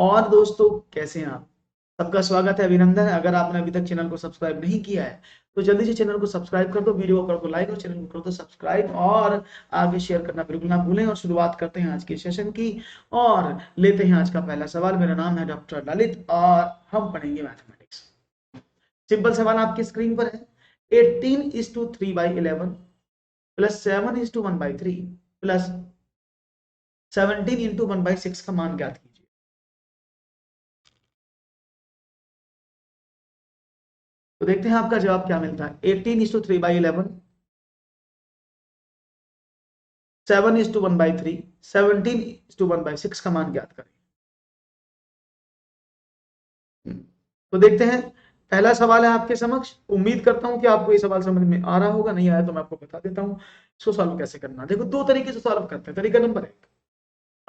और दोस्तों कैसे हैं आप? सबका स्वागत है, अभिनंदन है। अगर आपने अभी तक चैनल को सब्सक्राइब नहीं किया है तो जल्दी से चैनल को सब्सक्राइब कर दो, वीडियो को कर दो लाइक और चैनल को कर दो सब्सक्राइब और आगे शेयर करना बिल्कुल ना भूलें। और शुरुआत करते हैं आज के सेशन की और लेते हैं आज का पहला सवाल। मेरा नाम है डॉक्टर ललित और हम पढ़ेंगे मैथमेटिक्स। सिंपल सवाल आपकी स्क्रीन पर है। 18:3/11 प्लस 7:1/3 प्लस 17:1/6 का मान ज्ञात कीजिए। तो देखते हैं आपका जवाब क्या मिलता है। 18:3/11, 7:1/3, 17:1/6 का मान ज्ञात करें। तो देखते हैं, पहला सवाल है आपके समक्ष। उम्मीद करता हूं कि आपको ये सवाल समझ में आ रहा होगा, नहीं आया तो मैं आपको बता देता हूं इसको सॉल्व कैसे करना। देखो, दो तरीके से सॉल्व करते हैं। तरीका नंबर 1,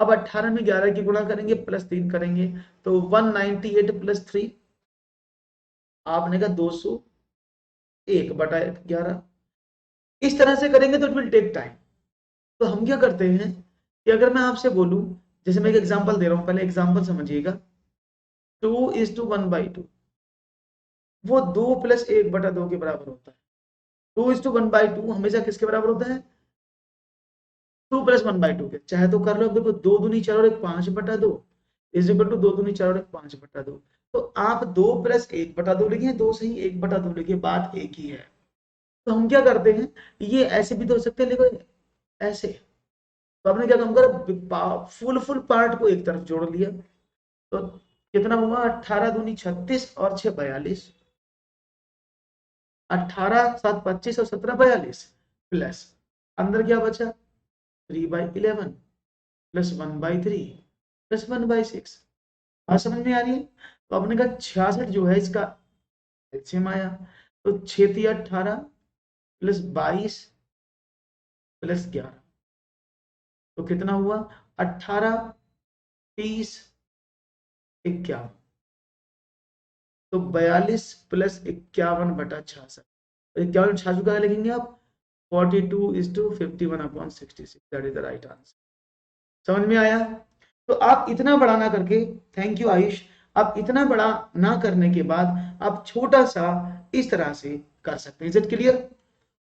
अब 18 में 11 की गुणा करेंगे प्लस 3 करेंगे तो 198 प्लस 3, आपने कहा 201/11। इस तरह से करेंगे तो इट विल टेक टाइम। तो हम क्या करते हैं कि अगर मैं आपसे बोलूं, जैसे मैं एक एग्जांपल दे रहा हूं, पहले एग्जांपल समझिएगा। 2:1/2 वो 2 + 1/2 के बराबर होता है। 2:1/2 हमेशा किसके बराबर होता है? 2 + 1/2 के। चाहे तो कर लो, देखो 2 दूनी 4 और 1 5/2 इज इक्वल टू 2 दूनी 4 और 1 5/2। तो आप 2 + 1/2 लिखे, 2 सही 1/2 लिखे, बात एक ही है। तो हम क्या करते हैं, ये ऐसे भी तो हो सकते हैं, देखो ऐसे। तो आपने क्या काम करा, फुल फुल पार्ट को एक तरफ जोड़ लिया। तो कितना हुआ, 18 दूनी 36 और 6 42, 18 7 25 और 17 42 प्लस अंदर क्या बचा 3/11 प्लस 1/3 प्लस 1/6। बात समझ में आ रही है? तो आपने कहा 66 जो है इसका एलसीएम आया, तो 6 18 प्लस 22 प्लस 11, तो कितना हुआ 18 30 51। तो 42 प्लस 51/66, 51 का लिखेंगे आप 42:51/66। That is the right answer. समझ में आया? तो आप इतना बड़ा ना करके, थैंक यू आयुष, आप इतना बड़ा ना करने के बाद आप छोटा सा इस तरह से कर सकते हैं। Is it clear?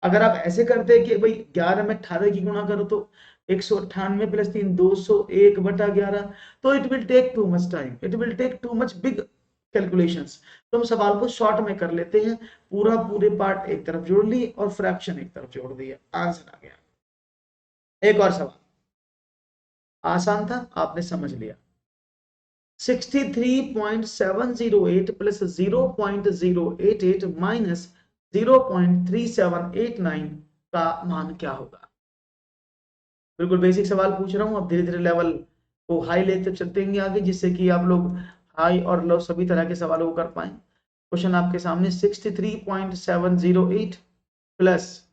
अगर आप ऐसे करते हैं कि भाई 11 में 18 की गुणा करो तो 198 प्लस 3 201/11, तो it will take too much time, it will take too much big calculations. तो हम सवाल को शॉर्ट में कर लेते हैं, पूरे पार्ट एक तरफ जोड़ लिए और फ्रैक्शन एक तरफ जोड़ दिया, आंसर आ गया। एक और सवाल आसान था, आपने समझ लिया। 63.708 प्लस 0.088 माइनस 0.3789 का मान क्या होगा? बिल्कुल बेसिक सवाल पूछ रहा हूं। अब धीरे धीरे लेवल को हाई लेते चलते हैं आगे, जिससे कि आप लोग हाई और लो सभी तरह के सवालों को कर पाए। क्वेश्चन आपके सामने 63.708 plus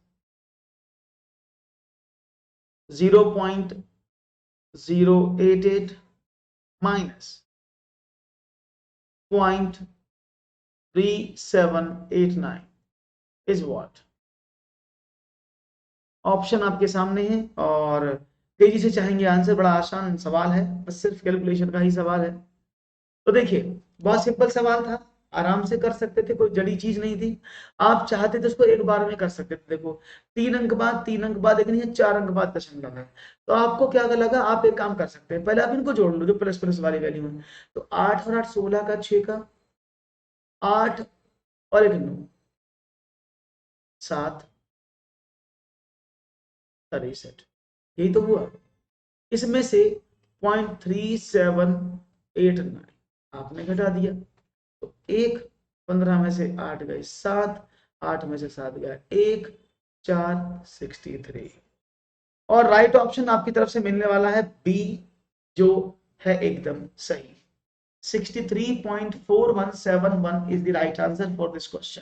0.088 minus 0.3789 is what? Option आपके सामने है और तेजी से चाहेंगे आंसर। बड़ा आसान सवाल है, बस सिर्फ कैलकुलेशन का ही सवाल है। तो देखिए, बहुत सिंपल सवाल था, आराम से कर सकते थे, कोई जड़ी चीज नहीं थी। आप चाहते थे उसको एक बार में कर सकते थे। देखो 3 अंक बाद एक नहीं है, 4 अंक बाद दशमलव है। तो आपको क्या लगा, आप एक काम कर सकते हैं, पहले आप इनको जोड़ लो जो प्लस प्लस वाली वैल्यू है। तो 8 और 8 16 का, 6 का 8 और 1 9 7 63, यही तो हुआ। इसमें से 0.3789 आपने घटा दिया, तो 1 15 में से 8 गए 7, 8 में से 7 गया 1, 4 63। और राइट ऑप्शन आपकी तरफ से मिलने वाला है बी, जो है एकदम सही। 63.4171 is the right answer for this question.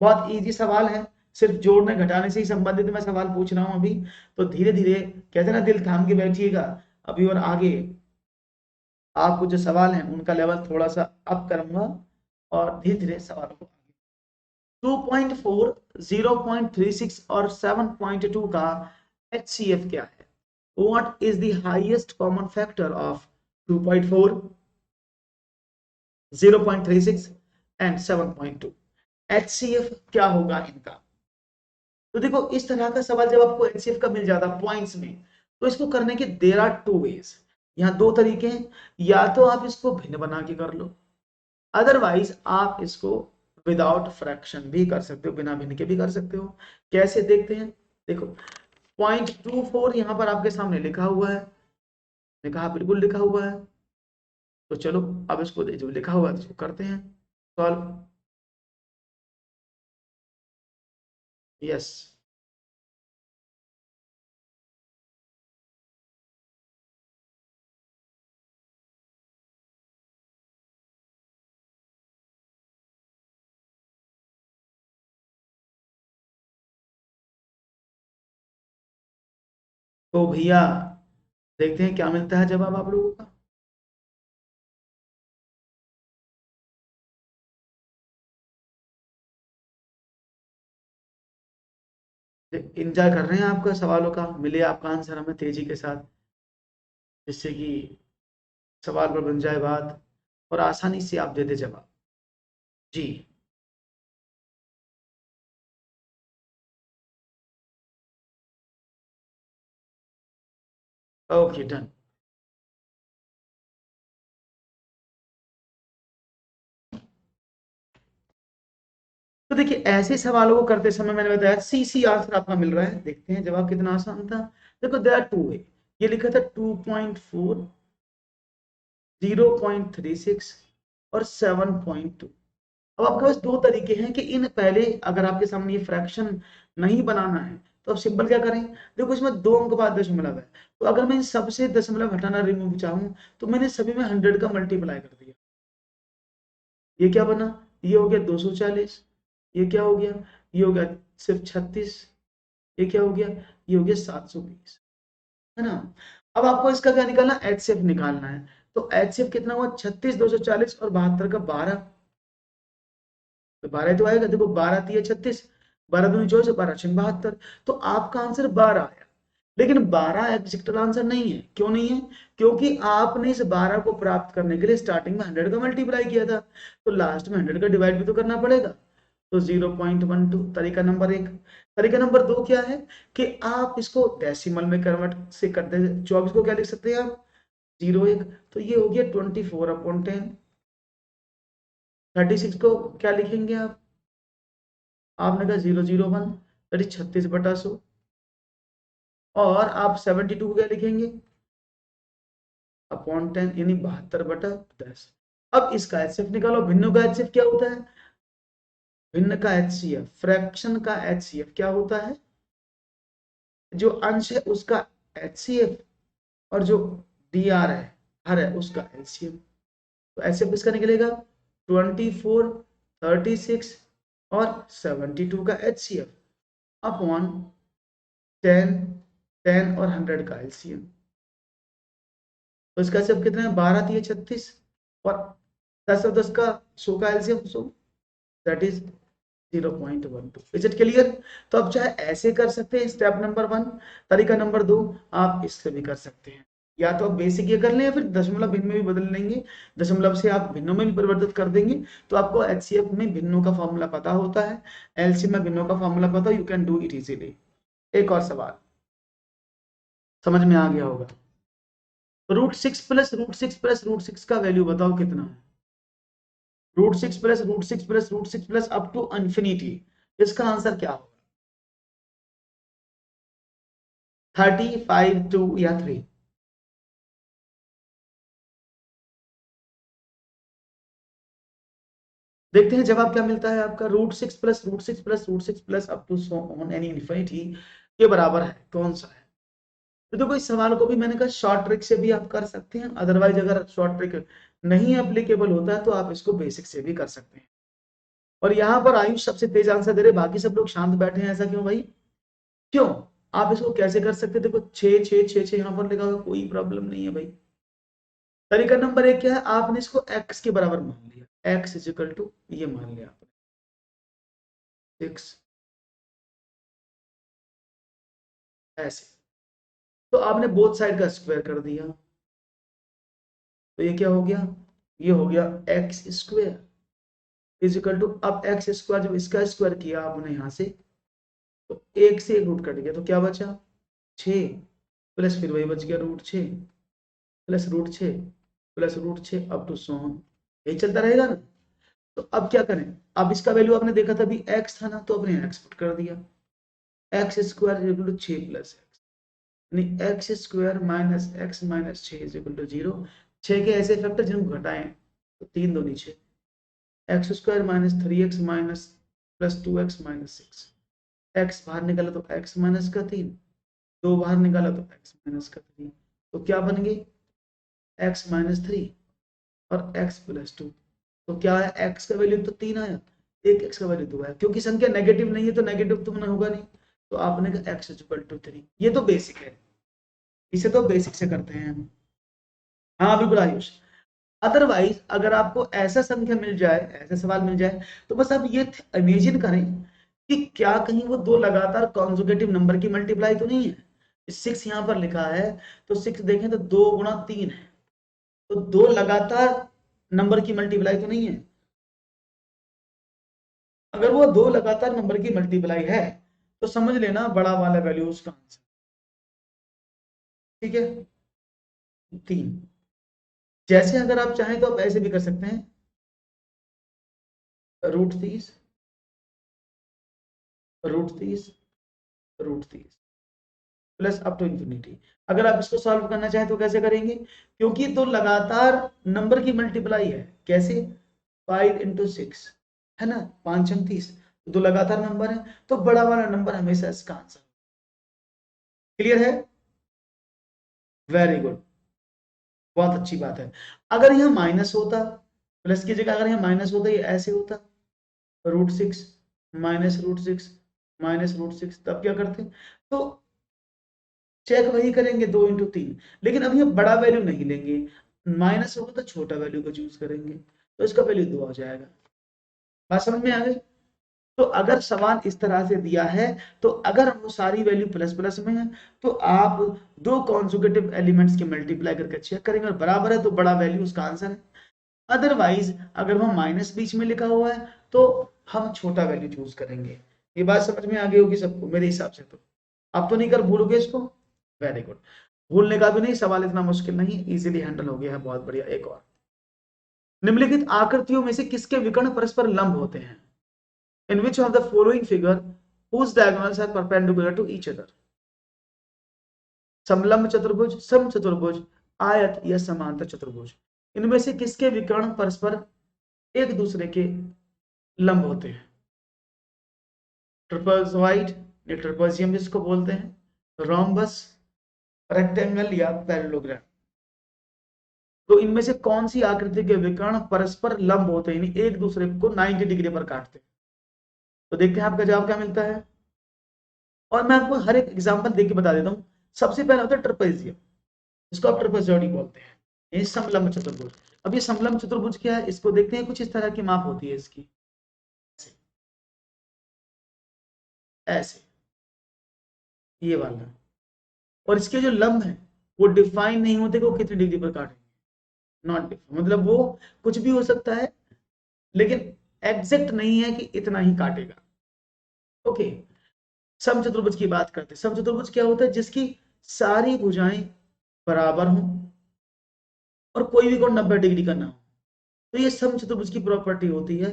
बहुत इजी सवाल है, सिर्फ जोड़ने घटाने से ही संबंधित मैं सवाल पूछ रहा हूं अभी। तो धीरे धीरे, कहते ना, दिल थाम के बैठिएगा अभी, और आगे आपको जो सवाल है उनका लेवल थोड़ा सा अप करूंगा और धीरे धीरे सवालों को 2.4, 0.36 और 7.2 का HCF क्या है? What is the highest common factor of 2.4, 0.36 and 7.2। HCF क्या होगा इनका? तो देखो इस तरह का सवाल जब आपको HCF का मिल जाता पॉइंट्स में, तो इसको करने के देयर आर टू वेज। यहाँ दो तरीके हैं, या तो आप इसको भिन्न बना के कर लो, अदरवाइज आप इसको विदाउट फ्रैक्शन भी कर सकते हो, बिना भिन्न के भी कर सकते हो। कैसे देखते हैं, देखो 0.24 यहाँ पर आपके सामने लिखा हुआ है, मैंने कहा बिल्कुल लिखा हुआ है, तो चलो अब इसको जो लिखा हुआ है इसको करते हैं सॉल्व। यस, तो भैया देखते हैं क्या मिलता है जवाब आप लोगों का। इंतजार कर रहे हैं आपका सवालों का, मिले आपका आंसर हमें तेजी के साथ, जिससे कि सवाल पर बन जाए बात और आसानी से आप दे दे जवाब। जी, ओके डन। तो देखिए ऐसे सवालों को करते समय मैंने बताया सी सी आंसर आपका मिल रहा है, देखते हैं जवाब कितना आसान था। देखो देयर आर टू वे, ये लिखा था 2.4, 0.36 और 7.2। अब आपके पास दो तरीके हैं कि इन पहले अगर आपके सामने ये फ्रैक्शन नहीं बनाना है तो आप सिंपल क्या करें, देखो इसमें दो अंक बाद दशमलव है, तो अगर मैं इन सबसे दशमलव हटाना रिमूव चाहूं तो मैंने सभी में 100 का मल्टीप्लाई कर दिया। ये क्या बना, ये हो गया 240, ये क्या हो गया, ये हो गया सिर्फ 36, ये क्या हो गया, ये हो गया 720, है ना। अब आपको इसका क्या निकालना, एचसीएफ निकालना है। तो एचसीएफ कितना हुआ, 36, 240 और 72 का 12, तो 12 तो आएगा, देखो 12 3 36, 12 दूनी 24, 12 6 72, तो आपका आंसर 12 आया। लेकिन 12 एग्जैक्ट आंसर नहीं है, क्यों नहीं है, क्योंकि आपने इस 12 को प्राप्त करने के लिए स्टार्टिंग में 100 का मल्टीप्लाई किया था, तो लास्ट में 100 का डिवाइड भी तो करना पड़ेगा। तो 0.12 तरीका नंबर एक। तरीका नंबर दो क्या है कि आप इसको डेसिमल में कन्वर्ट से करते हैं, 24 को क्या लिख सकते हैं आप, 01, तो ये हो गया 24/10। 36 को क्या लिखेंगे आप, आपने कहा 001, दैट इज 36/100। और आप 72 को क्या लिखेंगे, अपॉन 10 यानी 72/10। अब इसका एचसीएफ निकालो, भिन्न का एचसीएफ क्या होता है, भिन्न का एचसीएफ, फ्रैक्शन का एचसीएफ क्या होता है, जो अंश है उसका एचसीएफ और जो डी आर है, हर है, उसका एलसीएम। तो एचसीएफ किसका निकलेगा, 24, 36 और 72 का एचसीएफ अपॉन 10, 10 और 100 का एलसीएम। तो इसका एचसीएफ कितना है, 12 3 36 और 10 और 10 का 100 का LCM 100, that is 0.12। Is it clear. तो अब चाहे ऐसे कर सकते हैं स्टेप नंबर 1, तरीका नंबर 2 आप इससे भी कर सकते हैं, या तो आप बेसिक ये कर लें या फिर दशमलव भिन्न में भी बदल लेंगे, दशमलव से आप भिन्नों में भी परिवर्तित कर देंगे, तो आपको एचसीएफ में भिन्नों का फॉर्मूला पता होता है, एलसीएम में भिन्नों का फॉर्मूला पता, you can do it easily. एक और सवाल समझ में आ गया होगा, √6 प्लस √6 प्लस √6 का वैल्यू बताओ कितना है, √6 plus √6 plus √6 plus up to infinity, इसका आंसर क्या होगा, 30, 5, 2 या 3। देखते हैं जवाब क्या मिलता है आपका, √6 plus √6 plus √6 plus up to so on any infinity के बराबर है, कौन सा है। तो देखो इस सवाल को भी मैंने कहा शॉर्ट ट्रिक से भी आप कर सकते हैं, अदरवाइज अगर शॉर्ट ट्रिक नहीं एप्लीकेबल होता है तो आप इसको बेसिक से भी कर सकते हैं। और यहाँ पर आयुष सबसे तेज आंसर दे रहे, बाकी सब लोग शांत बैठे हैं, ऐसा क्यों भाई, क्यों। आप इसको कैसे कर सकते हैं, देखो 6 6 6 6 यहाँ पर लिखा हुआ, कोई प्रॉब्लम नहीं है भाई। तरीका नंबर एक क्या है, आपने इसको x के बराबर मान लिया, x इज इक्वल टू ये मान लिया आपने 6, ऐसे, तो आपने बोथ साइड का स्क्वायर कर दिया, तो ये क्या हो गया ये हो गया x square is equal to, अब एक्स स्क्वायर जब इसका स्क्वायर किया आपने यहां से, तो एक से एक रूट कट गया, तो क्या बचा 6 प्लस फिर वही बच गया √6 प्लस √6 प्लस √6 अप टू 100, यही चलता रहेगा ना। तो अब क्या करें, अब इसका वैल्यू आपने देखा था अभी एक्स था ना, तो अपने एक्स पुट कर दिया, x square equal to 6 plus x, यानी x square minus x minus 6 is equal to 0। 6 के ऐसे फैक्टर जिनको घटाएं तो 3 दूनी 6, x square minus 3x minus plus 2x minus 6, x बाहर निकाला तो एक्स माइनस का 3, 2 बाहर निकाला तो एक्स माइनस का 3, तो क्या बन गई एक्स माइनस 3 और एक्स प्लस 2। तो क्या है, एक्स का वैल्यू तो 3 आया, एक एक्स का वैल्यू 2 आया, क्योंकि संख्या नेगेटिव नहीं है तो नेगेटिव तो होगा नहीं, तो आपने कहा एक्स इक्वल टू 3। ये तो बेसिक है, इसे तो बेसिक से करते हैं हम। हाँ बिल्कुल आयुष, अदरवाइज अगर आपको ऐसा संख्या मिल जाए, ऐसा सवाल मिल जाए, तो बस आप ये इमेजिन करें कि क्या कहीं वो दो लगातार कॉन्जुगेटिव नंबर की मल्टीप्लाई तो नहीं है। 6 यहाँ पर लिखा है, तो 6 देखें तो 2 गुणा 3 है, तो दो लगातार नंबर की मल्टीप्लाई तो नहीं है। अगर वो दो लगातार नंबर की मल्टीप्लाई है तो समझ लेना बड़ा वाला वैल्यू उसका आंसर, ठीक है। 3, जैसे अगर आप चाहें तो आप ऐसे भी कर सकते हैं, √30 √30 √30 प्लस अप टू इंफिनिटी। अगर आप इसको सॉल्व करना चाहें तो कैसे करेंगे, क्योंकि तो लगातार नंबर की मल्टीप्लाई है, कैसे 5 इंटू 6 है ना, 5 30, दो लगातार नंबर है, तो बड़ा वाला नंबर हमेशा इसका आंसर। क्लियर है, वेरी गुड, बहुत अच्छी बात है। अगर यह माइनस होता, प्लस की जगह अगर यह माइनस होता, ये ऐसे होता √6 माइनस √6 माइनस √6, तब क्या करते, तो चेक वही करेंगे 2 इंटू 3, लेकिन अब ये बड़ा वैल्यू नहीं लेंगे, माइनस होगा तो छोटा वैल्यू को चूज करेंगे, तो इसका वैल्यू 2 हो जाएगा। बात समझ में आ गई। तो अगर सवाल इस तरह से दिया है, तो अगर वो सारी वैल्यू प्लस प्लस में है, तो आप दो कॉन्जुगेटिव एलिमेंट्स के मल्टीप्लाई करके चेक करेंगे और बराबर है तो बड़ा वैल्यू उसका आंसर है। अदरवाइज अगर वो माइनस बीच में लिखा हुआ है तो हम छोटा वैल्यू चूज करेंगे। ये बात समझ में आ गई होगी सबको मेरे हिसाब से, तो आप तो नहीं कर भूलोगे इसको, वेरी गुड। भूलने का भी नहीं, सवाल इतना मुश्किल नहीं, इजीली हैंडल हो गया है, बहुत बढ़िया। एक और, निम्नलिखित आकृतियों में से किसके विकर्ण परस्पर लंब होते हैं, in which of the following figure whose diagonals are perpendicular to each other। समलंब चतुर्भुज, सम चतुर्भुज, आयत या समांतर चतुर्भुज, इनमें से किसके विकर्ण परस्पर एक दूसरे के लंब होते हैं। ट्रपेजॉइड या ट्रपेजियम जिसको बोलते हैं, रोम्बस, रेक्टेंगल या पैरेललोग्राम। तो इनमें से कौन सी आकृति के विकर्ण परस्पर लंब होते हैं, यानी एक दूसरे को 90 डिग्री पर काटते हैं। तो देखते हैं आपका जवाब क्या मिलता है, और मैं आपको हर एक एग्जांपल देके बता देता हूं। सबसे पहला होता है ट्रपेजियम, इसको आप ट्रपेजॉइड बोलते हैं, ये समलंब चतुर्भुज। अब ये समलंब चतुर्भुज क्या है, इसको देखते हैं। कुछ इस तरह की माप होती है इसकी, ऐसे ये वाला, और इसके जो लंब है वो डिफाइन नहीं होते कि वो कितनी डिग्री पर काटेंगे, नॉट डिफाइन, मतलब वो कुछ भी हो सकता है लेकिन एग्जैक्ट नहीं है कि इतना ही काटेगा। ओके, समचतुर्भुज की बात करते हैं। समचतुर्भुज क्या होता है, जिसकी सारी भुजाएं बराबर हों और कोई भी कोण 90 डिग्री का ना हो, तो ये समचतुर्भुज की प्रॉपर्टी होती है,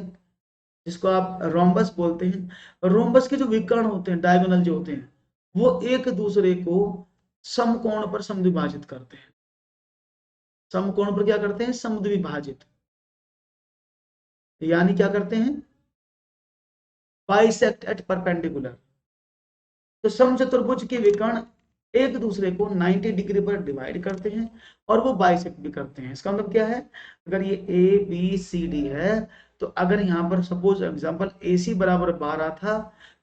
जिसको आप रोम्बस बोलते हैं। रोम्बस के जो विकर्ण होते हैं, डायगोनल जो होते हैं, वो एक दूसरे को समकोण पर समद्विभाजित करते हैं। समकोण पर क्या करते हैं, समद्विभाजित, यानी क्या करते हैं, बाइसेक्ट एट परपेंडिकुलर। तो समचतुर्भुज के विकर्ण एक दूसरे को 90 डिग्री पर डिवाइड करते हैं और वो बाइसेक्ट भी करते हैं। इसका मतलब क्या है, अगर ये ए बी सी डी है, तो अगर यहाँ पर सपोज एग्जांपल ए सी बराबर 12 था,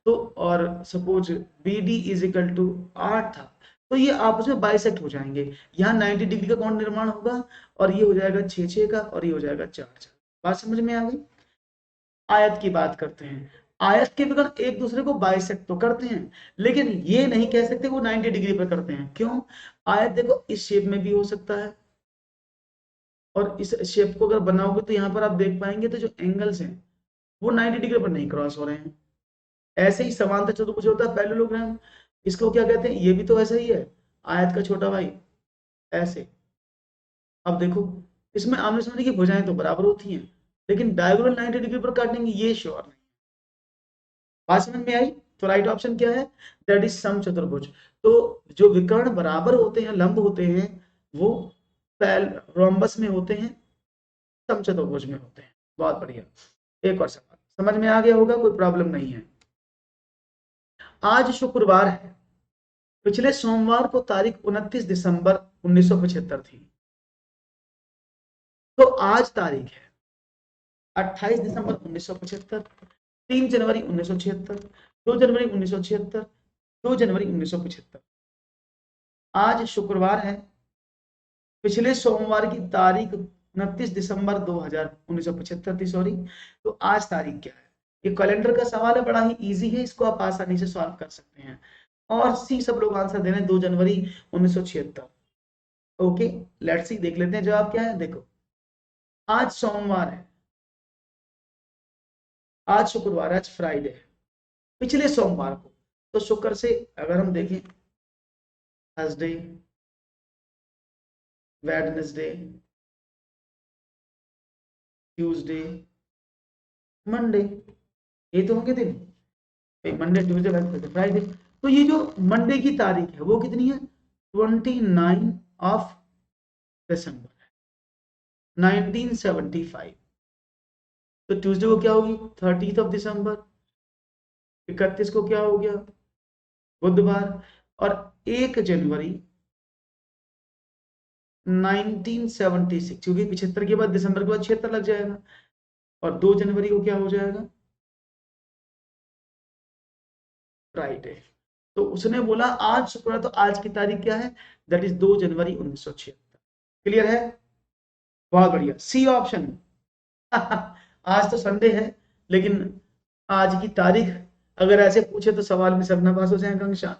तो और suppose B D is equal to 8 था, तो ये आपस में बाइसेक्ट हो जाएंगे। यहाँ 90 डिग्री का कोण निर्माण होगा और ये हो जाएगा 6 का और ये हो जाएगा 4। बात समझ में आ गई। आयत की बात करते हैं, आयत के विकर्ण एक दूसरे को बाइसेक्ट तो करते हैं, लेकिन ये नहीं कह सकते वो 90 डिग्री पर करते हैं। क्यों, आयत देखो इस शेप में भी हो सकता है, और इस शेप को अगर बनाओगे तो यहाँ पर आप देख पाएंगे तो जो एंगल्स हैं वो 90 डिग्री पर नहीं क्रॉस हो रहे हैं। ऐसे ही समांतर चतुर्भुज होता है पैरेललोग्राम, इसको क्या कहते हैं, ये भी तो ऐसा ही है, आयत का छोटा भाई ऐसे। अब देखो इसमें आमने सामने की भुजाएं तो बराबर होती हैं, लेकिन डायगोनल 90 डिग्री पर काटेंगे ये श्योर नहीं। बात समझ में आई? तो राइट ऑप्शन क्या है, दैट इज समचतुर्भुज। तो जो विकर्ण बराबर होते हैं, लंब होते हैं, वो रोम्बस में होते हैं, समचतुर्भुज में होते हैं। बहुत बढ़िया। एक और सवाल समझ में आ गया होगा, कोई प्रॉब्लम नहीं है। आज शुक्रवार है, पिछले सोमवार को तारीख 29 दिसंबर 1975 थी, तो आज तारीख है 28 दिसंबर 1975, 3 जनवरी 1976, 2 जनवरी 1976, 2 जनवरी 1975। आज शुक्रवार है, पिछले सोमवार की तारीख 29 दिसंबर 2000 1975 थी, सॉरी। तो आज तारीख क्या है? ये कैलेंडर का सवाल है, बड़ा ही इजी है, इसको आप आसानी से सॉल्व कर सकते हैं। और सी सब लोग आंसर दे रहे हैं 2 जनवरी 1976। ओके, लेट्स सी, देख लेते हैं जवाब क्या है। देखो आज सोमवार है, आज शुक्रवार, आज फ्राइडे है, पिछले सोमवार को, तो शुक्र से अगर हम देखें थर्सडे, वेडनेसडे, ट्यूसडे, मंडे, ये तो होंगे दिन, मंडे ट्यूसडे वेडनेसडे फ्राइडे। तो ये जो मंडे की तारीख है वो कितनी है, 29 ऑफ दिसंबर 1975। तो ट्यूसडे को क्या होगी, 30 ऑफ दिसंबर, 31 को क्या हो गया, बुधवार, और 1 जनवरी 1976, क्योंकि 75 के बाद दिसंबर के बाद 76 लग जाएगा, और 2 जनवरी को क्या हो जाएगा, फ्राइडे। तो उसने बोला आज शुक्रवार, तो आज की तारीख क्या है, दैट इज 2 जनवरी 1976। क्लियर है? बहुत बढ़िया, सी ऑप्शन। आज तो संडे है, लेकिन आज की तारीख अगर ऐसे पूछे तो सवाल में सब नपास हो जाएगा अंशा।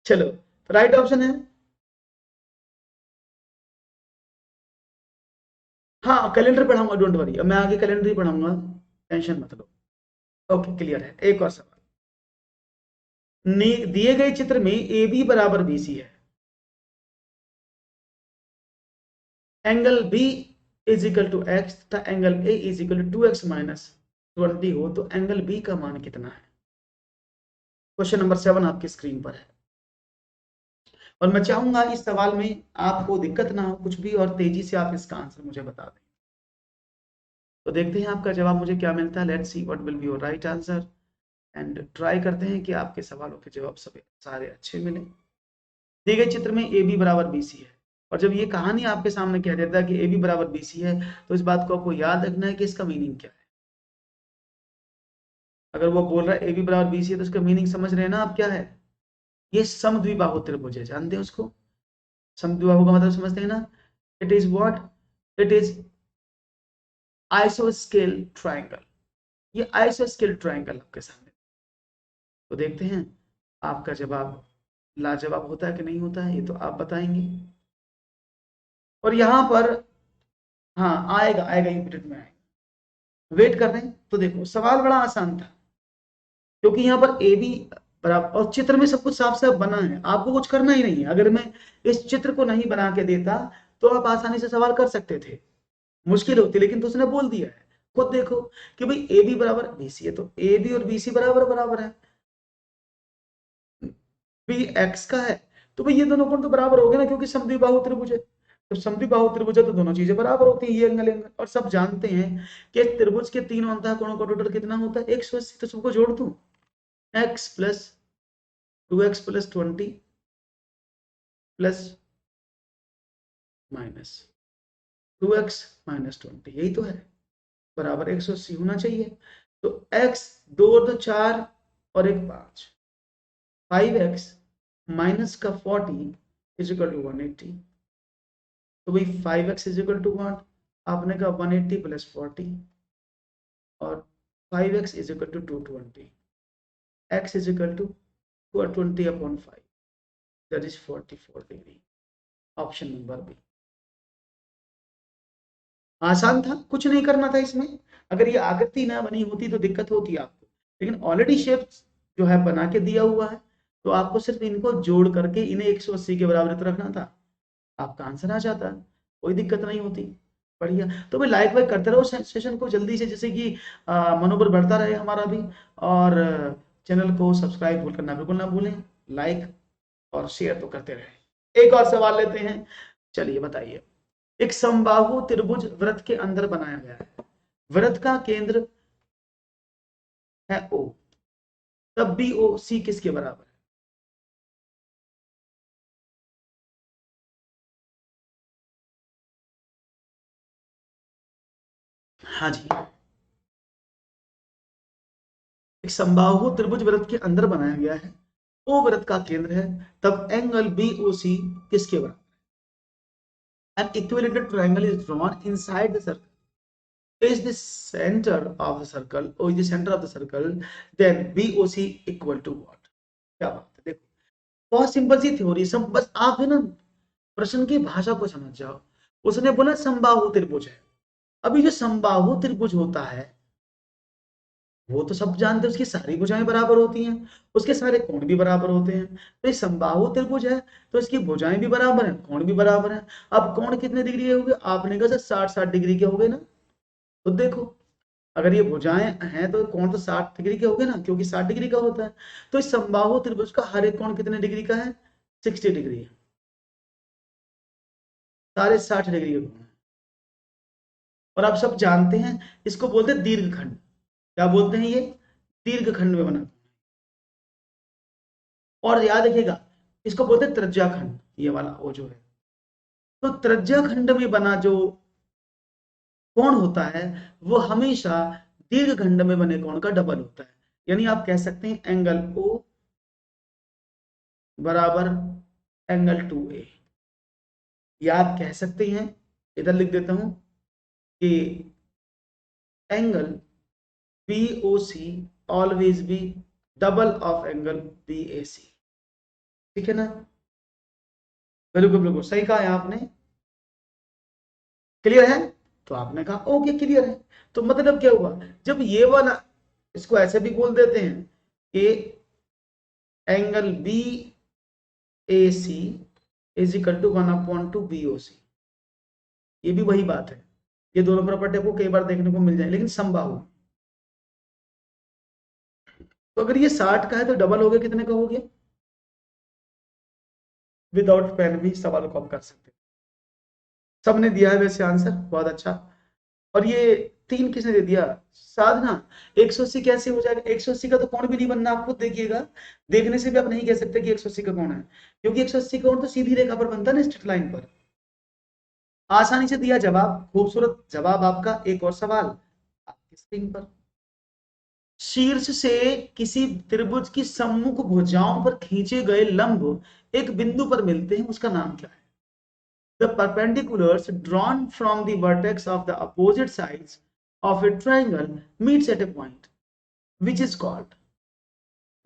चलो, तो राइट ऑप्शन है। हाँ, कैलेंडर पढ़ाऊंगा, डोंट वरी, अब मैं आगे कैलेंडर ही पढ़ाऊंगा, टेंशन मत लो। ओके, क्लियर है। एक और सवाल, दिए गए चित्र में ए बी बराबर बी सी है, angle B is equal to x तथा angle A is equal to 2x minus 20 हो, तो एंगल बी का मान कितना है? क्वेश्चन नंबर 7 आपकी स्क्रीन पर है, और मैं चाहूंगा इस सवाल में आपको दिक्कत ना हो कुछ भी, और तेजी से आप इसका आंसर मुझे बता दें। तो देखते हैं आपका जवाब मुझे क्या मिलता है। Let's see what will be your right answer, and try करते हैं कि आपके सवालों के जवाब सभी सारे अच्छे मिले। दिए गए चित्र में ए बी बराबर बी सी है, और जब ये कहानी आपके सामने कह देता है कि ए बी बराबर बी सी है, तो इस बात को आपको याद रखना है कि इसका मीनिंग क्या है। अगर वो बोल रहा है ए बी बराबर बी सी है, तो इसका मीनिंग समझ रहे हैं ना आप क्या है? ये समद्विबाहु त्रिभुज है, जानते हैं उसको? समद्विबाहु का मतलब समझते हैं ना? It is what, it is आइसोस्केल ट्राइंगल। ये आइसोस्केल ट्राइंगल आपके सामने। तो देखते हैं आपका जवाब लाजवाब होता है कि नहीं होता है, ये तो आप बताएंगे। और यहाँ पर हाँ, आएगा आएगा, एक मिनट में आएगा, वेट कर रहे हैं। तो देखो सवाल बड़ा आसान था, क्योंकि यहाँ पर ए बी बराबर, और चित्र में सब कुछ साफ साफ बना है, आपको कुछ करना ही नहीं है। अगर मैं इस चित्र को नहीं बना के देता तो आप आसानी से सवाल कर सकते थे, मुश्किल होती, लेकिन तो उसने बोल दिया है। खुद देखो कि भाई ए बी बराबर बी सी है, तो ए बी और बी सी बराबर बराबर है, बी एक्स का है, तो भाई ये दोनों कोण तो बराबर हो गए ना, क्योंकि समद्विबाहु त्रिभुज है। तो समद्विबाहु त्रिभुज है तो दोनों चीजें बराबर होती हैं, ये एंगल एंगल। और सब जानते हैं कि त्रिभुज के तीनों अंतः कोणों का टोटल कितना होता है, 180। तो सबको जोड़ दूं, x plus 2x plus 20 plus minus 2x minus 20, यही तो है, बराबर 180 होना चाहिए। तो x, 2 और 2 4 और 1 5, 5x माइनस का 40 इज इक्वल टू 180। तो भाई 5x is equal to what, आपने कहा 180 प्लस 40, और 5x is equal to 220, x is equal to 220 upon 5, that is 44 degree. Option number B. आसान था, कुछ नहीं करना था इसमें। अगर ये आकृति ना बनी होती तो दिक्कत होती आपको, लेकिन ऑलरेडी शेप जो है बना के दिया हुआ है, तो आपको सिर्फ इनको जोड़ करके इन्हें 180 के बराबर तो रखना था, आपका आंसर आ जाता, कोई दिक्कत नहीं होती। बढ़िया, तो भाई लाइक वाइक करते रहो सेशन को जल्दी से, जैसे कि मनोबल बढ़ता रहे हमारा भी। और चैनल को सब्सक्राइब करना बिल्कुल ना भूलें, लाइक और शेयर तो करते रहे। एक और सवाल लेते हैं, चलिए बताइए। एक समबाहु त्रिभुज वृत्त के अंदर बनाया गया है, वृत्त का केंद्र है O, तब भी ओ सी किसके बराबर है? हाँ जी, एक समबाहु त्रिभुज वृत्त के अंदर बनाया गया है, ओ वृत्त का केंद्र है, तब एंगल बी ओ सी किसके बराबर? An equilateral triangle is drawn inside the circle. Is the center of the circle, or is the center of the circle, then BOC equal to what? क्या बात है, देखो बहुत सिंपल सी थ्योरी, सब बस आप है ना प्रश्न की भाषा को समझ जाओ। उसने बोला समबाहु त्रिभुज है, अभी जो समबाहु त्रिभुज होता है वो तो सब जानते हैं, उसकी सारी भुजाएं बराबर होती हैं, उसके सारे कोण भी बराबर होते हैं। तो ये समबाहु त्रिभुज है, तो इसकी भुजाएं भी बराबर हैं, कोण भी बराबर हैं। अब कोण कितने डिग्री के हो गए? आपने कहा 60-60 डिग्री के हो गए ना। तो देखो, अगर ये भुजाएं हैं तो कोण तो 60 डिग्री के हो गए ना, क्योंकि 60 डिग्री का होता है। तो इस समबाहु त्रिभुज का हर एक कोण कितने डिग्री का है? 60 डिग्री है, सारे 60 डिग्री के कोण है। और आप सब जानते हैं इसको बोलते हैं दीर्घखंड। क्या बोलते हैं ये? दीर्घखंड में बना। और याद रखिएगा, इसको बोलते हैं त्रिज्याखंड, ये वाला वो जो है। तो त्रिज्याखंड में बना जो कोण होता है वो हमेशा दीर्घखंड में बने कोण का डबल होता है। यानी आप कह सकते हैं एंगल ओ बराबर एंगल 2A, या आप कह सकते हैं, इधर लिख देता हूं, कि angle BOC always be double of angle BAC। ठीक है ना? बिल्कुल बिल्कुल सही कहा है आपने। क्लियर है? तो आपने कहा ओके क्लियर है। तो मतलब क्या हुआ, जब ये वाला, इसको ऐसे भी बोल देते हैं कि angle B A C is equal to 1/2 BOC, ये भी वही बात है। ये दोनों प्रॉपर्टी को कई बार देखने को मिल जाए, लेकिन समबाहु। तो अगर ये 60 का है तो डबल हो गया, कितने का हो गया? विदाउट पेन भी सवाल को आप कर सकते हैं। सबने दिया है वैसे आंसर, बहुत अच्छा। और ये 3 किसने दे दिया? साधना। 180 कैसे हो जाएगा? 180 का तो कोण भी नहीं बनना, आप खुद देखिएगा। देखने से भी आप नहीं कह सकते कि 180 का कोण है, क्योंकि 180 का कोण तो सीधी रेखा पर बनता है ना, स्ट्रेट लाइन पर। आसानी से दिया जवाब, खूबसूरत जवाब आपका। एक और सवाल आपकी स्क्रीन पर। शीर्ष से किसी त्रिभुज की सम्मुख भुजाओं पर खींचे गए लंब एक बिंदु पर मिलते हैं, उसका नाम क्या है? The perpendiculars drawn from the vertex of the opposite sides of a triangle meets at a point which is called,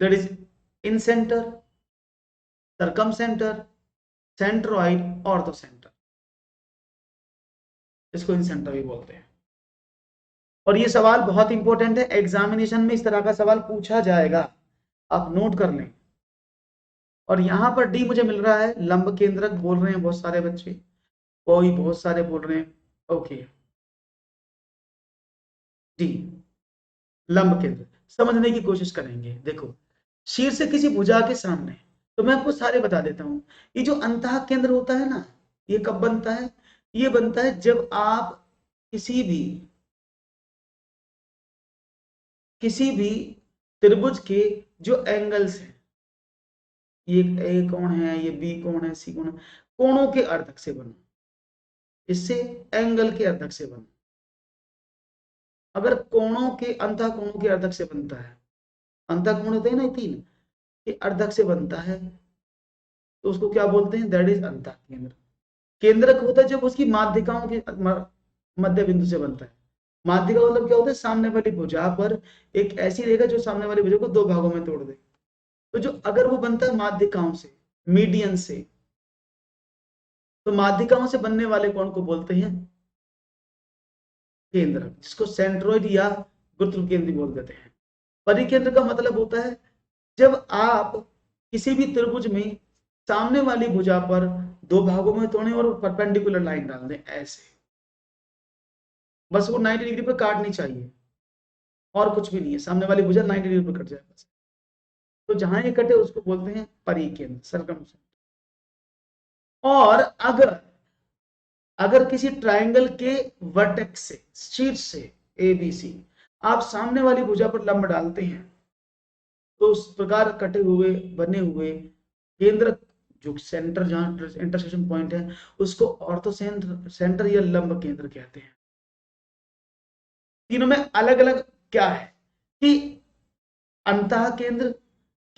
that is, incenter, circumcenter, centroid, orthocenter। इसको इंसेंटर भी बोलते हैं। और ये सवाल बहुत इंपॉर्टेंट है, एग्जामिनेशन में इस तरह का सवाल पूछा जाएगा, आप नोट कर लें। और यहां पर डी मुझे मिल रहा है, लंब केंद्रक बोल रहे हैं बहुत सारे बच्चे, कोई बहुत सारे बोल रहे हैं। ओके, डी लंब केंद्र समझने की कोशिश करेंगे। देखो, शीर्ष से किसी भुजा के सामने, तो मैं आपको सारे बता देता हूं। ये जो अंतः केंद्र होता है ना, ये कब बनता है? ये बनता है जब आप किसी भी त्रिभुज के जो एंगल्स हैं, ये ए कोण है, ये बी कोण है, सी कोण है, कोणों के अर्धक से बनो, इससे एंगल के अर्धक से बनो। अगर कोणों के अंतः कोणों के अर्धक से बनता है, अंतः कोण होते हैं ना 3, ये अर्धक से बनता है, तो उसको क्या बोलते हैं? दैट इज अंतः केंद्र। केंद्रक होता है जब उसकी माध्यिकाओं के मध्य बिंदु से बनता है। माध्यिका मतलब क्या होता है? सामने वाली भुजा पर एक ऐसी रेखा जो सामने वाली भुजा को 2 भागों में तोड़ दे। तो जो अगर वो बनता है माध्यिकाओं से, मीडियन से, तो माध्यिकाओं से बनने वाले कोण को बोलते हैं केंद्र, जिसको सेंट्रोइड या गुरुत्व केंद्र बोल देते हैं। परिकेंद्र का मतलब होता है जब आप किसी भी त्रिभुज में सामने वाली भुजा पर दो भागों में तोड़ें और परपेंडिकुलर लाइन डाल दें, ऐसे बस वो 90 डिग्री पे काटनी चाहिए और कुछ भी नहीं है, सामने वाली भुजा 90 डिग्री पे कट जाए बस। तो जहां ये कटे उसको बोलते हैं परिकेंद्र, सर्कमसेंटर। और अगर किसी ट्राइंगल के वर्टेक्स से, शीर्ष से ABC आप सामने वाली भुजा पर लंब डालते हैं तो उस प्रकार कटे हुए बने हुए केंद्र, जो सेंटर जहां इंटरसेक्शन पॉइंट है, उसको ऑर्थो सेंटर या लंब केंद्र कहते हैं। तीनों में अलग अलग क्या है कि अंतः केंद्र,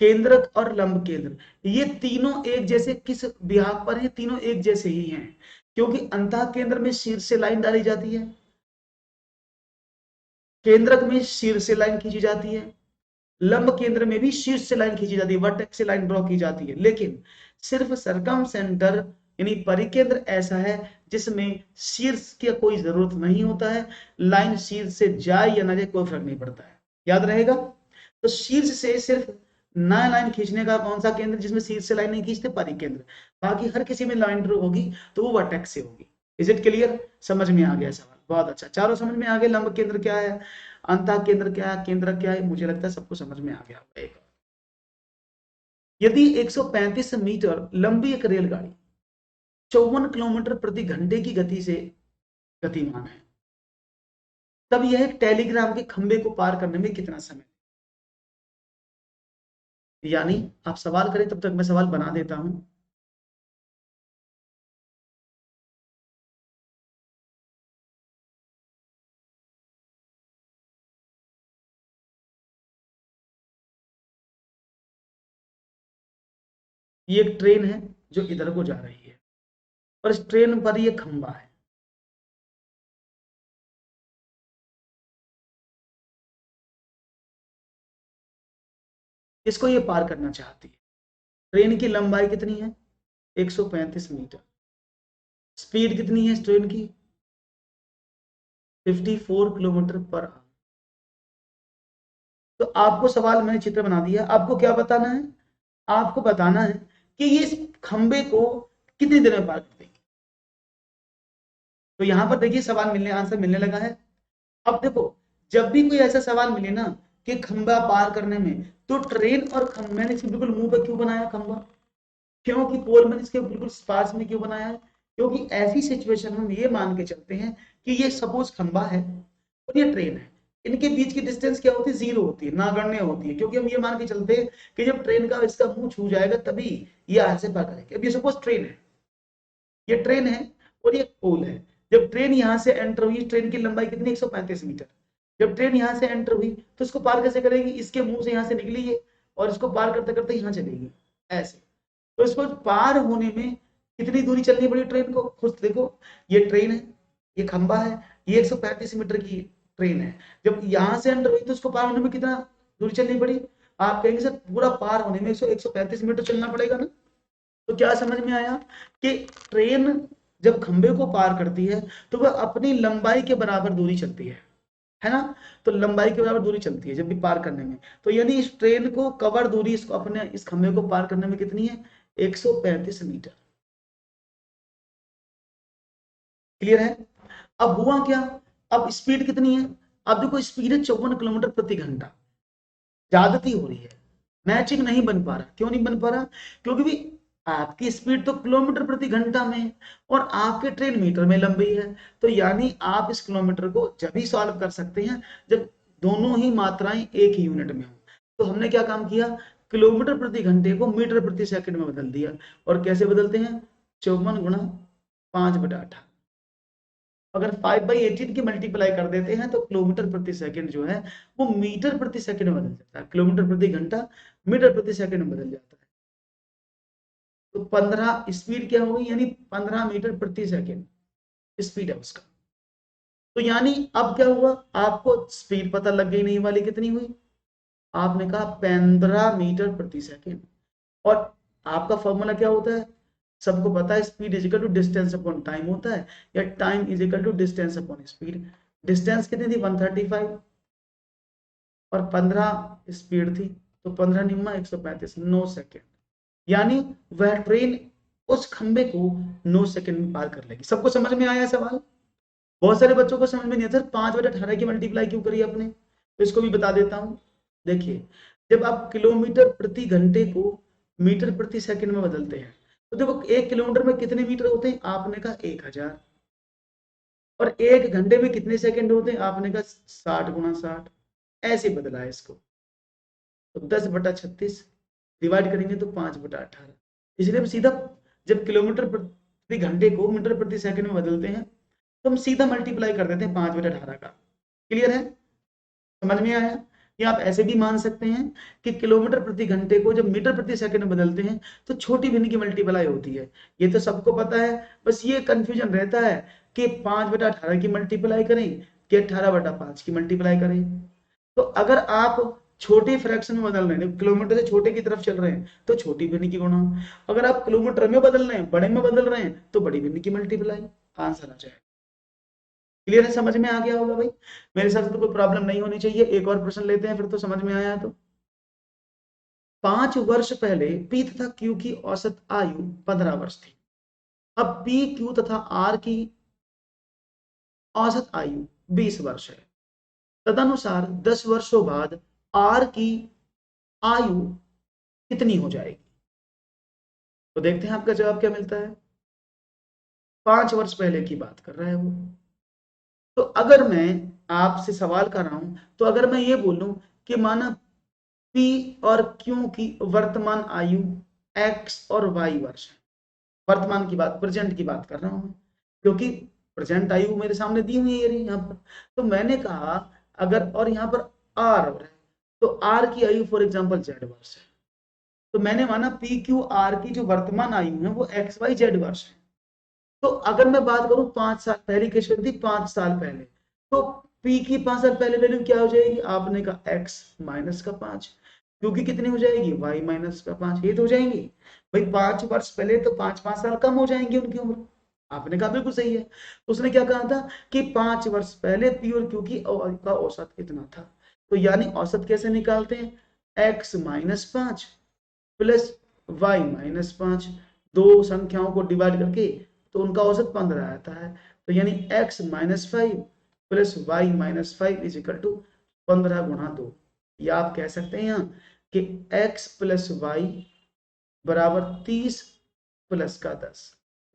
केंद्रक और लंब केंद्र, ये तीनों एक जैसे किस विभाग पर हैं? तीनों एक जैसे ही हैं, क्योंकि अंतः केंद्र में शीर्ष से लाइन डाली जाती है, केंद्रक में शीर्ष से लाइन खींची जाती है, लंब केंद्र में भी शीर्ष से लाइन खींची जाती है, वर्टेक्स से लाइन ड्रॉ की जाती है। लेकिन सिर्फ सरकम सेंटर यानी परिकेंद्र ऐसा है जिसमें शीर्ष की कोई जरूरत नहीं होता है, लाइन शीर्ष से जाए या ना जाए कोई फर्क नहीं पड़ता है, याद रहेगा। तो शीर्ष से सिर्फ नया लाइन खींचने का कौन सा केंद्र जिसमें शीर्ष से लाइन नहीं खींचते? परिकेंद्र। बाकी हर किसी में लाइन ड्रॉ होगी तो वो वर्टेक्स से होगी। Is it clear? समझ में आ गया सवाल? बहुत अच्छा, चारों समझ में आ गए। लंब केंद्र क्या है, अंतः केंद्र क्या है, केंद्र क्या है, मुझे लगता है सबको समझ में आ गया होगा। यदि 135 मीटर लंबी एक रेलगाड़ी 54 किलोमीटर प्रति घंटे की गति से गतिमान है, तब यह एक टेलीग्राम के खंभे को पार करने में कितना समय? यानी आप सवाल करें तब तक मैं सवाल बना देता हूं। ये एक ट्रेन है जो इधर को जा रही है और इस ट्रेन पर ये खंभा है। इसको ये पार करना चाहती है। ट्रेन की लंबाई कितनी है? 135 मीटर। स्पीड कितनी है इस ट्रेन की? 54 किलोमीटर पर आवर। तो आपको सवाल मैंने चित्र बना दिया, आपको क्या बताना है? आपको बताना है कि ये इस खंबे को कितनी देर में पार कर देगी। तो यहां पर देखिए सवाल मिलने, आंसर मिलने लगा है। अब देखो, जब भी कोई ऐसा सवाल मिले ना कि खंबा पार करने में, तो ट्रेन और खंबा, मैंने इसके बिल्कुल मुंह पे क्यों बनाया खंबा, क्योंकि पोल मैंने इसके बिल्कुल पास में क्यों बनाया है? क्योंकि ऐसी सिचुएशन में हम ये मान के चलते हैं कि ये सपोज खंबा है और ये ट्रेन है, इनके बीच की डिस्टेंस क्या होती है? जीरो होती है, नागण्य होती है, क्योंकि हम ये मान के चलते हैं कि जब ट्रेन का इसका मुंह छू जाएगा तभी ये यहां से पार करेगी। अब ये सपोज ट्रेन है, ये ट्रेन है और ये पोल है। जब ट्रेन यहां से एंटर हुई, ट्रेन की लंबाई कितनी? 135 मीटर। जब ट्रेन यहां से एंटर हुई तो इसको पार कैसे करेगी? इसके मुंह से यहां से निकली है और इसको पार करते करते यहां चलेगी, ऐसे। तो इसको पार होने में कितनी दूरी चलनी पड़ी ट्रेन को? खुद देखो, ये ट्रेन है, ये खंबा है, ये 135 मीटर की ट्रेन है। जब यहां से एंटर हुई तो उसको पार होने में कितना दूरी चलनी पड़ी? आप कहेंगे सर पूरा पार होने में 135 मीटर चलना पड़ेगा ना। तो क्या समझ में आया कि ट्रेन जब खंबे को पार करती है तो वह अपनी लंबाई के बराबर दूरी चलती है ना। तो लंबाई के बराबर दूरी चलती है जब भी पार करने में। तो यानी इस ट्रेन को कवर दूरी, इसको अपने इस खंबे को पार करने में कितनी है? 135 मीटर। क्लियर है? अब हुआ क्या, अब स्पीड कितनी है? अब देखो स्पीड है 54 किलोमीटर प्रति घंटा, ज्यादती हो रही है, मैचिंग नहीं बन पा रहा। क्यों नहीं बन पा रहा? क्योंकि भी आपकी स्पीड तो किलोमीटर प्रति घंटा में है और आपके ट्रेन मीटर में लंबी है। तो यानी आप इस किलोमीटर को जब भी सॉल्व कर सकते हैं जब दोनों ही मात्राएं एक ही यूनिट में हो। तो हमने क्या काम किया, किलोमीटर प्रति घंटे को मीटर प्रति सेकंड में बदल दिया। और कैसे बदलते हैं? 54 गुणा 5/18। अगर 5/18 की मल्टीप्लाई कर देते हैं तो किलोमीटर प्रति सेकंड जो है वो मीटर प्रति सेकंड में बदल जाता है, किलोमीटर प्रति घंटा मीटर प्रति सेकंड में बदल जाता है। तो 15 स्पीड क्या होगी? यानी 15 मीटर प्रति सेकंड स्पीड है उसका। तो यानी अब क्या हुआ, आपको स्पीड पता लग गई, नहीं वाली कितनी हुई? आपने कहा 15 मीटर प्रति सेकंड। और आपका फॉर्मूला क्या होता है? सबको पता है, speed is equal to distance upon time होता है, या time is equal to distance upon speed. Distance कितनी थी 135 और 15 स्पीड थी, तो 15 निम्मा 135, 9 सेकेंड। यानी वह ट्रेन उस खंबे को 9 सेकेंड में पार कर लेगी। सबको समझ में आया सवाल? बहुत सारे बच्चों को समझ में नहीं आता सर 5/18 की मल्टीप्लाई क्यों करी आपने, तो इसको भी बता देता हूं। देखिए, जब आप किलोमीटर प्रति घंटे को मीटर प्रति सेकंड में बदलते हैं, तो देखो 1 किलोमीटर में कितने मीटर होते हैं, आपने कहा 1000, और 1 घंटे में कितने सेकंड होते हैं, आपने कहा 60 × 60। ऐसे बदला है इसको, तो 10/36 डिवाइड करेंगे तो 5/18। इसलिए हम सीधा जब किलोमीटर प्रति घंटे को मीटर प्रति सेकंड में बदलते हैं तो हम सीधा मल्टीप्लाई कर देते हैं 5/18 का। क्लियर है? समझ में आया? या आप ऐसे भी मान सकते हैं कि किलोमीटर प्रति घंटे को जब मीटर प्रति सेकंड में बदलते हैं तो छोटी भिन्न की मल्टीप्लाई होती है। ये तो सबको पता है, बस ये कंफ्यूजन रहता है कि 5/18 की मल्टीप्लाई करें कि 18/5 की मल्टीप्लाई करें। तो अगर आप छोटे फ्रैक्शन में बदल रहे हैं, किलोमीटर से छोटे की तरफ चल रहे हैं, तो छोटी भिन्न की गुणा। अगर आप किलोमीटर में बदल रहे हैं, बड़े में बदल रहे हैं, तो बड़ी भिन्न की मल्टीप्लाई। आंसर आ जाएगा। क्लियर है? समझ में आ गया होगा भाई। मेरे हिसाब से तो कोई प्रॉब्लम नहीं होनी चाहिए। एक और प्रश्न लेते हैं फिर तो समझ में आया है। तो 5 वर्ष पहले पी तथा क्यू की औसत आयु 15 वर्ष थी। अब पी क्यू तथा आर की औसत आयु 20 वर्ष है। तदनुसार 10 वर्षों बाद आर की आयु कितनी हो जाएगी? तो देखते हैं आपका जवाब क्या मिलता है। 5 वर्ष पहले की बात कर रहा है वो। तो अगर मैं आपसे सवाल कर रहा हूं, तो अगर मैं ये बोलूं कि माना पी और क्यू की वर्तमान आयु एक्स और वाई वर्ष है, वर्तमान की बात, प्रेजेंट की बात कर रहा हूं, क्योंकि प्रेजेंट आयु मेरे सामने दी हुई है यहाँ पर। तो मैंने कहा अगर, और यहाँ पर आर है, तो आर की आयु फॉर एग्जाम्पल जेड वर्ष है, तो मैंने माना पी क्यू आर की जो वर्तमान आयु है वो एक्स वाई जेड वर्ष है। तो अगर मैं बात करूं 5 साल पहली क्वेश्चन थी, 5 साल पहले, तो पी की 5 साल पहले वैल्यू क्या हो जाएगी, आपने कहा एक्स माइनस का 5, क्योंकि कितनी हो जाएगी वाई माइनस का 5, ये तो हो जाएंगी भाई। 5 वर्ष पहले तो 5-5 साल कम हो जाएंगे उनकी उम्र। आपने कहा बिल्कुल सही है। उसने क्या कहा था कि 5 वर्ष पहले पी और क्यू की का औसत इतना था। तो यानी औसत कैसे निकालते हैं, x-5 प्लस y-5, दो संख्याओं को डिवाइड करके तो उनका औसत 15 आता है। तो यानी x-5 plus y-5 is equal to 15 × 2। या आप कह सकते हैं यहाँ कि x प्लस वाई बराबर 30 प्लस का 10,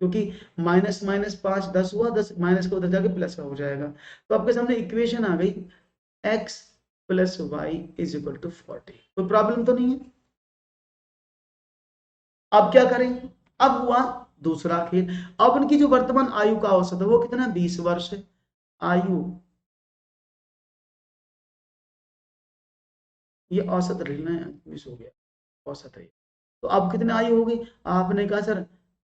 क्योंकि माइनस माइनस 5 10 हुआ, 10 माइनस का उधर जाके प्लस का हो जाएगा। तो आपके सामने इक्वेशन आ गई x plus y is equal to 40। कोई प्रॉब्लम तो नहीं है? अब क्या करें, अब हुआ दूसरा खेल। अब उनकी जो वर्तमान आयु का औसत है वो कितना, 20 वर्ष है। आयु, ये औसत रहना है, मिस हो गया, औसत है। तो अब कितने आयु होगी, आपने कहा सर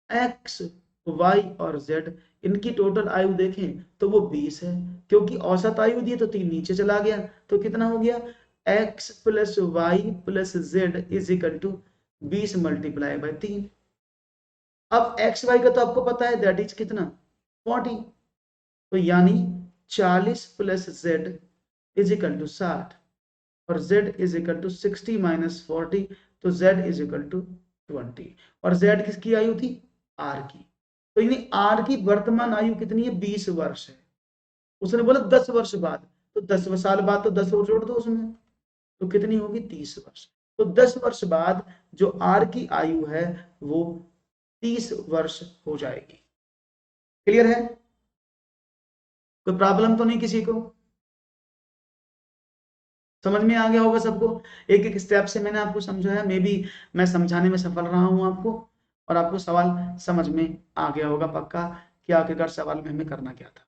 एक्स वाई और जेड इनकी टोटल आयु देखें तो वो 20 है, क्योंकि औसत आयु दी तो 3 नीचे चला गया, तो कितना हो गया x plus y plus z is equal to 20 multiply by 3। अब एक्स वाई का तो आपको पता है दैट इज कितना 40, तो यानी 40 plus z is equal to 60 और z is equal to 60 minus 40, तो z इज इक्वल टू 20। और z किसकी आयु थी, r की। तो यानी r की वर्तमान आयु कितनी है, 20 वर्ष है। उसने बोला 10 वर्ष बाद, तो 10 साल बाद तो 10 और जोड़ दो उसमें, तो कितनी होगी 30 वर्ष। तो 10 वर्ष बाद जो r की आयु है वो 30 वर्ष हो जाएगी। क्लियर है? कोई प्रॉब्लम तो नहीं किसी को? समझ में आ गया होगा सबको। एक एक स्टेप से मैंने आपको समझाया, मे बी मैं समझाने में सफल रहा हूं आपको, और आपको सवाल समझ में आ गया होगा पक्का कि आखिरकार सवाल में हमें करना क्या था।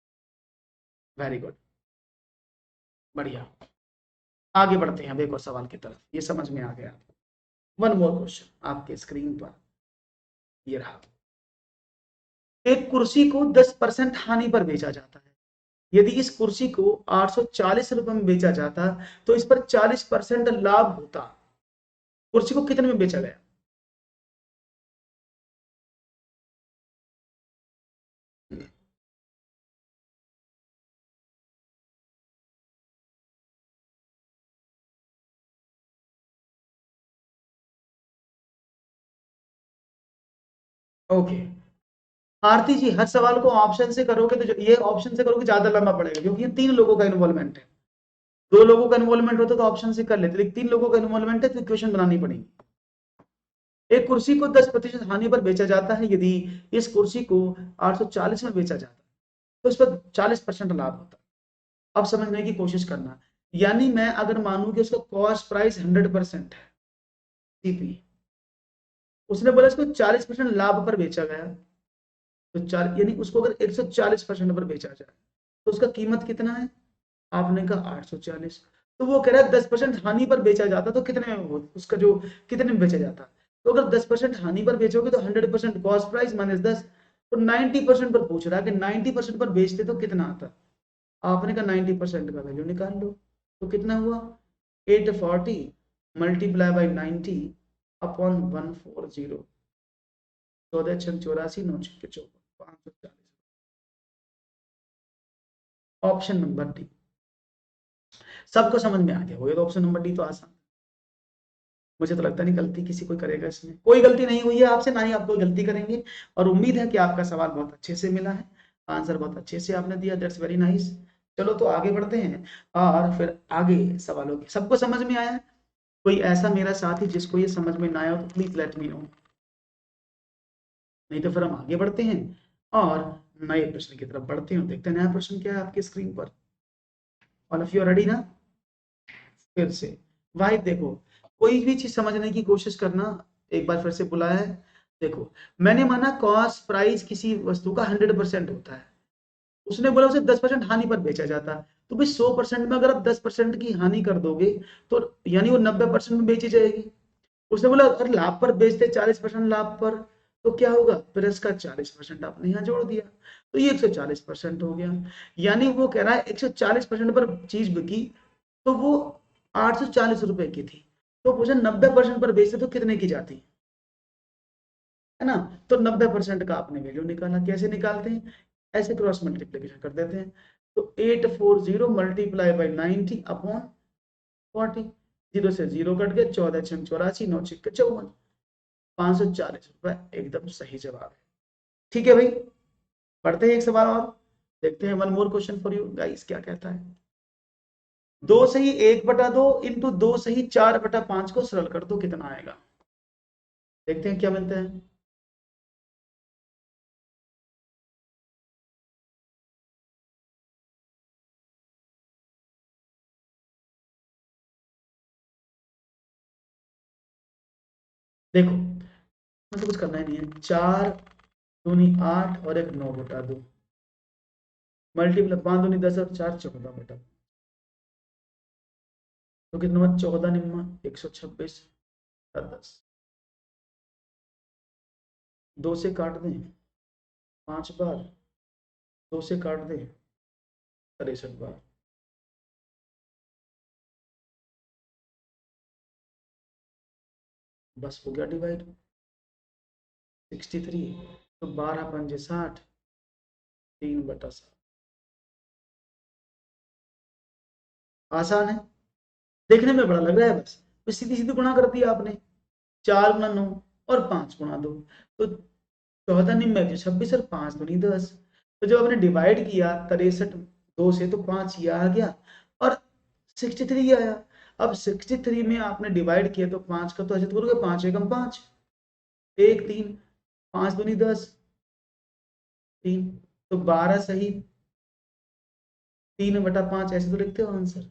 वेरी गुड, बढ़िया। आगे बढ़ते हैं अब एक और सवाल की तरफ, ये समझ में आ गया आपको। वन मोर क्वेश्चन आपके स्क्रीन पर, ये रहा। एक कुर्सी को 10% हानि पर बेचा जाता है। यदि इस कुर्सी को 840 रुपए में बेचा जाता तो इस पर 40% लाभ होता। कुर्सी को कितने में बेचा गया? ओके आरती जी, हर सवाल को ऑप्शन से करोगे तो ये ऑप्शन से करोगे ज्यादा लंबा पड़ेगा, क्योंकि ये 3 लोगों का इन्वॉल्वमेंट है। 2 लोगों का इन्वॉल्वमेंट होता तो ऑप्शन से कर लेते, लेकिन 3 लोगों का इन्वॉल्वमेंट है तो इक्वेशन बनानी पड़ेगी। एक कुर्सी को 10% हानि पर बेचा जाता है, यदि इस कुर्सी को 840 में बेचा जाता है तो इस पर 40% लाभ होता है। अब समझने की कोशिश करना, यानी मैं अगर मानूं कि उसका कॉस्ट प्राइस 100% है सीपी, उसने बोला इसको 40% लाभ पर बेचा गया, तो चार यानी उसको अगर 140% पर बेचा जाए तो उसका कीमत कितना है, आपने कहा 840। तो वो कह रहा है 10% हानि पर बेचा जाता तो कितने में वो उसका जो कितने में बेचा जाता, तो अगर 10% हानि पर बेचोगे तो 100% कॉस्ट प्राइस माइनस 10, तो 90% पर पूछ रहा है कि 90% पर बेचते तो कितना आता, आपने कहा 90% का वैल्यू निकाल लो, तो कितना हुआ 840 multiply by 90 upon 140, 14 84 9 54 540, option number D. सबको समझ में आ गया हो, ये तो ऑप्शन नंबर डी तो आसान, मुझे तो लगता नहीं गलती किसी कोई करेगा इसमें, कोई गलती नहीं हुई है आपसे, ना ही आप कोई गलती करेंगे, और उम्मीद है कि आपका सवाल बहुत अच्छे से मिला है, आंसर बहुत अच्छे से आपने दिया, दैट्स वेरी नाइस। चलो तो आगे बढ़ते हैं और फिर आगे सवालों की, सबको समझ में आया, कोई ऐसा मेरा साथी जिसको ये समझ में ना आया हो तो प्लीज लेट मी नो, नहीं तो फिर हम आगे बढ़ते हैं और नए प्रश्न की तरफ बढ़ते हैं, देखते हैं नया प्रश्न क्या है आपकी स्क्रीन पर। ऑल ऑफ यू रेडी ना, फिर से भाई देखो, कोई भी चीज समझने की कोशिश करना, एक बार फिर से बुलाया है, देखो मैंने माना कॉस्ट प्राइस किसी वस्तु का 100% होता है, उसने बोला उसे 10% हानि पर बेचा जाता है, तो भाई 100% में अगर आप 10% की हानि कर दोगे तो यानी वो 90% में बेची जाएगी। उसने बोला अगर लाभ पर बेचते 40% लाभ पर, तो क्या होगा, प्लस का 40% आपने यहाँ जोड़ दिया, तो ये 140% हो गया, यानी वो कह रहा है 140% पर चीज बिकी तो वो 840 रुपए की थी, तो पूछा 90% पर बेचते तो कितने की जाती है ना, तो 90% का आपने वैल्यू निकाला, कैसे निकालते हैं, ऐसे क्रॉस मल्टीप्लीकेशन कर देते हैं, तो 840 मल्टीप्लाई बाई 90 अपॉन 40, जीरो से जीरो कट गया, 14 6 84 9 6 54, 540 रुपए एकदम सही जवाब है। ठीक है भाई, पढ़ते हैं एक सवाल और, देखते हैं one more question for you guys क्या कहता है। 2 सही 1/2 इंटू 2 सही 4/5 को सरल कर दो, कितना आएगा, देखते हैं क्या मिलता है। देखो मुझे कुछ करना ही नहीं है, 4 दूनी 8 और एक 9/2, मल्टीप्लाई 5 दूनी 10 और 4 14/2, तो कितना हुआ 14 निम्मा 126 10, 2 से काट दें 5 बार, 2 से काट दें 63 बार, बस हो गया डिवाइड 63, तो 12 पंजे 60, 3/7, आसान है, देखने में बड़ा लग रहा है, बस सीधी सीधी गुणा कर दिया आपने, 4 गुना 9 और 5 गुना 2, तो 14 निम्न 26 और 5 दूनी 10, तो जब आपने डिवाइड किया 63 2 से तो 5 ये आ गया और 63 आया, अब 63 में आपने डिवाइड किया तो 5 का तो ऐसे करोगे 5 एकम 5 1 3, 5 दूनी 10 3, तो 12 सही 3/5, ऐसे तो लिखते हो आंसर,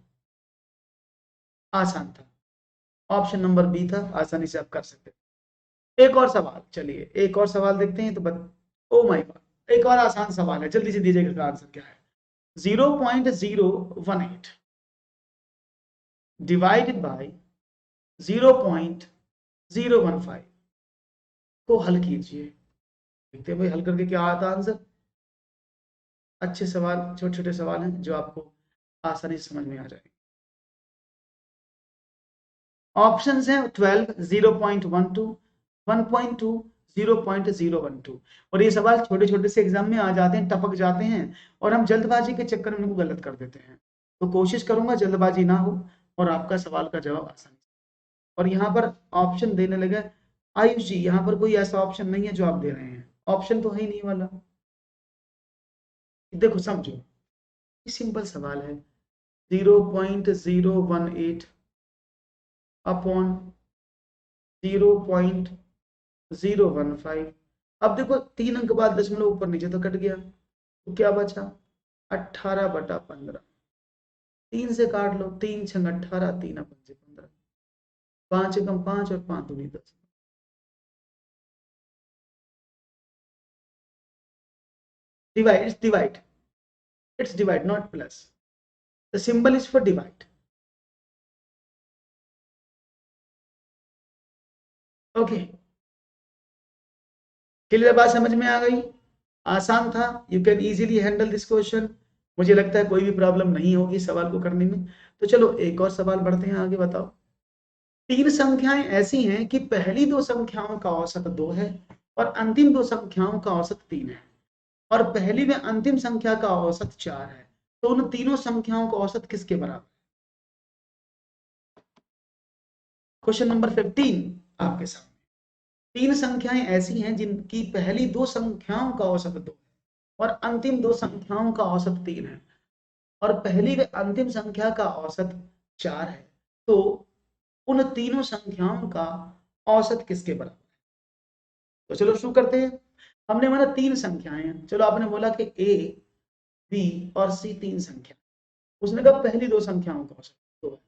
आसान था, ऑप्शन नंबर बी था, आसानी से आप कर सकते। एक और सवाल, चलिए एक और सवाल देखते हैं, तो ओ माय गॉड, एक और आसान सवाल है, जल्दी से दीजिएगा इसका आंसर क्या है। 0.018 डिवाइडेड बाय 0.015 को हल कीजिए, देखते हैं भाई हल करके क्या आता आंसर। अच्छे सवाल, छोटे छोटे सवाल हैं जो आपको आसानी से समझ में आ जाएंगे। ऑप्शंस हैं 12 0.12 1.2 0.012, और ये सवाल छोटे छोटे से एग्जाम में आ जाते हैं, टपक जाते हैं, और हम जल्दबाजी के चक्कर में उनको गलत कर देते हैं, तो कोशिश करूंगा जल्दबाजी ना हो और आपका सवाल का जवाब आसानी से, और यहाँ पर ऑप्शन देने लगे आयुष जी यहाँ पर कोई ऐसा ऑप्शन नहीं है जो आप दे रहे हैं, ऑप्शन तो है ही नहीं वाला। देखो समझो, सिंपल सवाल है, 0.018 अपॉन 0.015। अब देखो 3 अंक बाद दशमलव ऊपर नीचे तो कट गया, तो क्या बचा, 18/15। 3 से काट लो, 3×6 = 18, 3×5 = 15, 5×1 = 5 और 5×2 = 10। Divide, it's divide, it's divide, not plus. The symbol is for divide. Okay, clear बात समझ में आ गई, आसान था, you can easily handle this question. मुझे लगता है कोई भी प्रॉब्लम नहीं होगी सवाल को करने में। तो चलो एक और सवाल बढ़ते हैं आगे, बताओ। तीन संख्याएं ऐसी हैं कि पहली दो संख्याओं का औसत 2 है और अंतिम दो संख्याओं का औसत 3 है, और पहली में अंतिम संख्या का औसत 4 है, तो उन तीनों संख्याओं का औसत किसके बराबर। क्वेश्चन नंबर 15 आपके सामने। तीन संख्याएं ऐसी हैं जिनकी पहली दो संख्याओं का औसत 2 है और अंतिम दो संख्याओं का औसत 3 है, और पहली व अंतिम संख्या का औसत 4 है, तो उन तीनों संख्याओं का औसत किसके बराबर है। तो चलो शुरू करते हैं। हमने माना तीन संख्याएं हैं, चलो आपने बोला कि ए बी और सी तीन संख्या, उसने कहा पहली दो संख्याओं का औसत 2 है,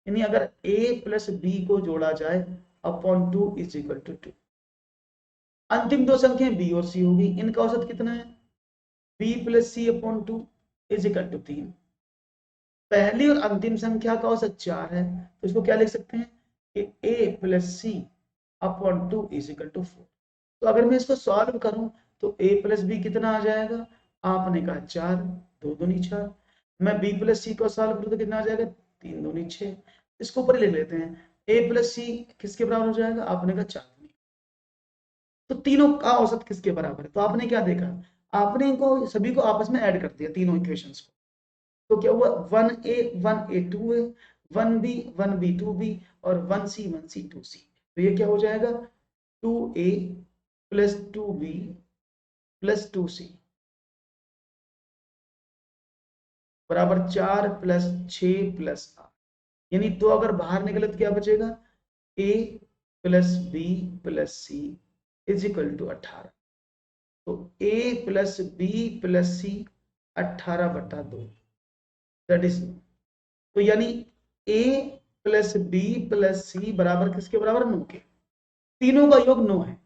यानी अगर a प्लस बी को जोड़ा जाए अपॉन 2 = 2, अंतिम दो संख्याएं बी और सी होगी, इनका औसत कितना है, b प्लस सी अपॉन 2 = 3। पहली और अंतिम संख्या का औसत 4 है, तो इसको क्या लिख सकते हैं कि a प्लस सी अपॉन 2 = 4। तो अगर मैं इसको सॉल्व करूं तो a प्लस बी कितना आ जाएगा, आपने कहा 4, 2 दूनी 4। मैं b प्लस सी को सॉल्व करूं तो कितना आ जाएगा, 3 दूनी 6। इसको ऊपर ले लेते हैं, a प्लस सी किसके बराबर हो जाएगा, आपने कहा 4। तो तीनों का औसत किसके बराबर है, तो आपने क्या देखा, आपने इनको सभी को आपस में ऐड कर दिया तीनों इक्वेशंस को। तो क्या हुआ, 1a 2a, 1b 2b और 1c 2c। तो ये क्या हो जाएगा, 2a plus 2b plus 2c बराबर 4 प्लस 6 प्लस 8। यानी तो अगर बाहर निकले तो क्या बचेगा, a plus b plus c = 18। तो a plus b plus c 18/2, that is, तो यानी a plus b plus c बराबर किसके बराबर, 9 के। तीनों का योग 9 है,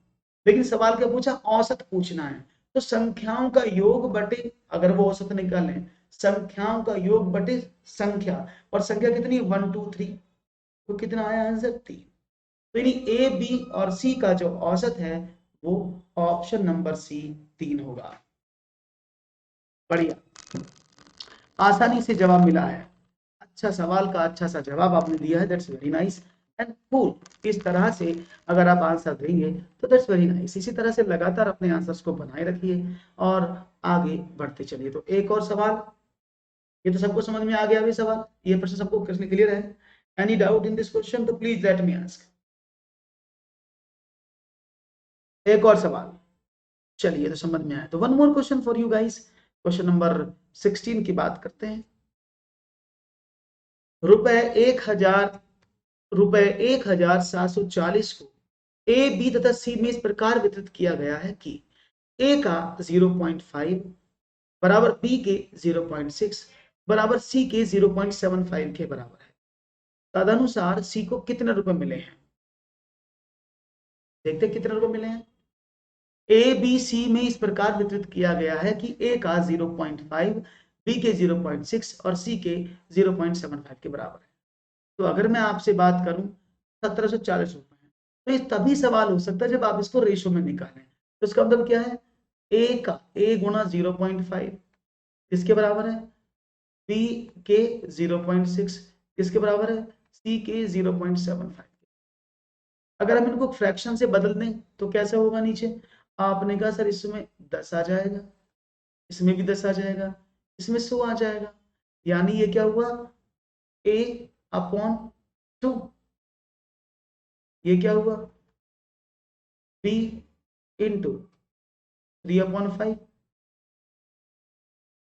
लेकिन सवाल क्या पूछा, औसत पूछना है। तो संख्याओं का योग बटे, अगर वो औसत निकालें, संख्याओं का योग बटे संख्या, और संख्या कितनी, 1 2 3, तो कितना आया आंसर, 3। तो यानी ए बी और सी का जो औसत है वो ऑप्शन नंबर सी 3 होगा। बढ़िया, आसानी से जवाब मिला है, अच्छा सवाल का अच्छा सा जवाब आपने दिया है, that's very nice and cool. इस तरह से अगर आप आंसर देंगे तो दैट्स वेरी नाइस। इसी तरह से लगातार अपने आंसर्स को बनाए रखिए और आगे बढ़ते चलिए। तो एक और सवाल, ये तो सबको समझ में आ गया अभी सवाल, ये प्रश्न सबको क्लियर है, any doubt in this question, तो प्लीज लेट मी आस्क। एक और सवाल, चलिए तो समझ में आया, तो one more question for you guys. Question number 16 की बात करते हैं। रुपए 1740 को ए बी तथा सी में इस प्रकार वितरित किया गया है कि ए का 0.5 बराबर बी के 0.6 बराबर सी के 0.75 के बराबर है। तदनुसार सी को कितने रुपए मिले हैं, देखते कितने रुपए मिले हैं। ए बी सी में इस प्रकार वितरित किया गया है कि ए का 0.5, बी के 0.6 और सी के 0.75 के बराबर है। तो अगर मैं आपसे बात करूं 1740 रुपए है, तो ये तभी सवाल हो सकता है जब आप इसको रेशो में निकालें। तो इसका मतलब क्या है, ए का ए गुणा 0.5 किसके बराबर है, बी के 0.6 किसके बराबर है, सी के 0.75। अगर हम इनको फ्रैक्शन से बदल दें तो कैसे होगा, नीचे आपने कहा सर इसमें 10 आ जाएगा, इसमें भी 10 आ जाएगा, इसमें 100 आ जाएगा, यानी ये क्या हुआ, a अपॉन 2, ये क्या हुआ, b इंटू 3/5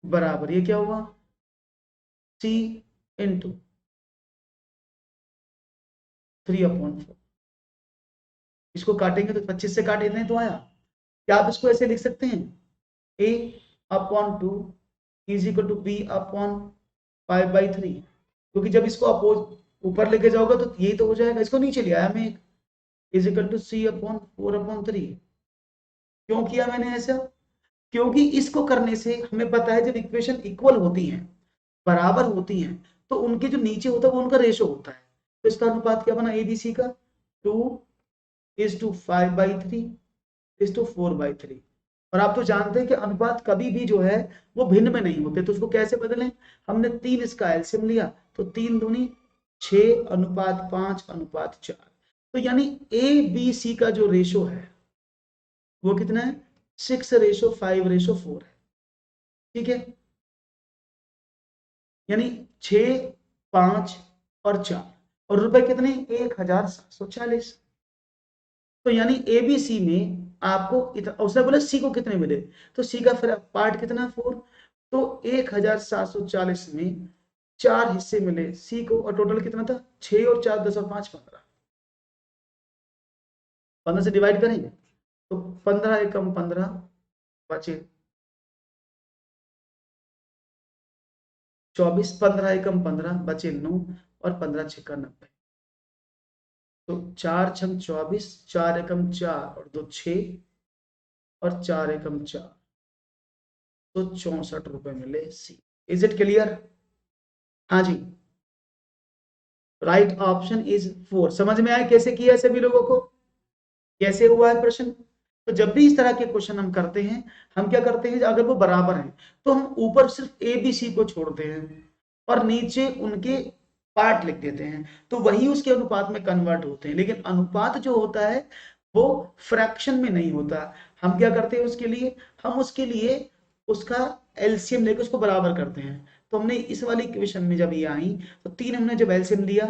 बराबर ये क्या हुआ c इंटू 3/4। इसको काटेंगे तो 25 से काटे दें तो आया। क्या आप इसको ऐसे लिख सकते हैं a/2 is equal to b/5/3, क्योंकि जब इसको अपोज ऊपर लेके जाओगे तो यही तो हो जाएगा। इसको नीचे ले आया मैं, इज इक्वल टू c/4/3। क्यों किया मैंने ऐसा? क्योंकि इसको करने से हमें पता है जब इक्वेशन इक्वल होती हैं, बराबर होती हैं, तो उनके जो नीचे होता है वो उनका रेशो होता है। तो इसका अनुपात क्या बना एबीसी का 2:5/3 और आप तो जानते हैं कि अनुपात कभी भी जो है वो भिन्न में नहीं होते, तो उसको कैसे बदलें? हमने 3 इसका एलसीएम लिया तो 3 दूनी 6:5:4। तो यानी ए बी सी का जो रेशो है वो कितना है 6:5:4 है। ठीक है, यानी 6, 5 और 4 और रुपए कितने 1740। तो यानी एबीसी में आपको उसने बोला सी को कितने मिले, तो सी का फिर पार्ट कितना 4, तो 1740 में 4 हिस्से मिले सी को और टोटल कितना था 6 और 4 10 और 5 15। 15 से डिवाइड करेंगे तो 15 एकम 15 बचे 24, 15 एकम 15 बचे 9 और 15 छक्का 90। तो 4 छंग 24, 4 एकम 4 और 2 6 और 4 एकम 4 तो 64 रुपए मिले सी। Is it clear? हाँ जी, राइट ऑप्शन इज 4। समझ में आया कैसे किया सभी लोगों को, कैसे हुआ है प्रश्न? तो जब भी इस तरह के क्वेश्चन हम करते हैं, हम क्या करते हैं अगर वो बराबर हैं तो हम ऊपर सिर्फ ए बी सी को छोड़ते हैं और नीचे उनके पार्ट लिख देते हैं, तो वही उसके अनुपात में कन्वर्ट होते हैं। लेकिन अनुपात जो होता है वो फ्रैक्शन में नहीं होता। हम क्या करते हैं उसके लिए, हम उसके लिए उसका एलसीएम लेकर उसको बराबर करते हैं। तो हमने इस वाली इक्वेशन में जब ये आई तो 3 हमने जब एलसीएम लिया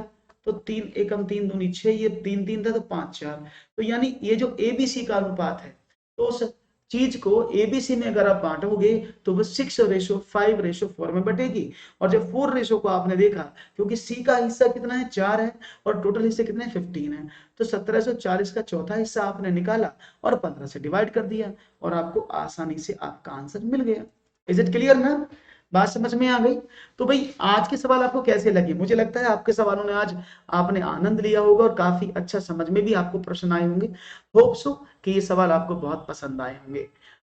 तो 3 एकम 3 दूनी 6, ये 3 3 था तो 5 4। तो यानी ये जो एबीसी का अनुपात है तो उस चीज को एबीसी में अगर आप बांटोगे तो वो 6:5:4 में बटेगी। और जब 4 रेशो को आपने देखा, क्योंकि सी का हिस्सा कितना है 4 है और टोटल हिस्से कितने 15 है, तो 1740 का चौथा हिस्सा आपने निकाला और 15 से डिवाइड कर दिया और आपको आसानी से आपका आंसर मिल गया। इज इट क्लियर ना? बात समझ में आ गई? तो भाई आज के सवाल आपको कैसे लगे? मुझे लगता है आपके सवालों ने आज आपने आनंद लिया होगा और काफी अच्छा समझ में भी आपको प्रश्न आए होंगे। होप सो कि ये सवाल आपको बहुत पसंद आए होंगे।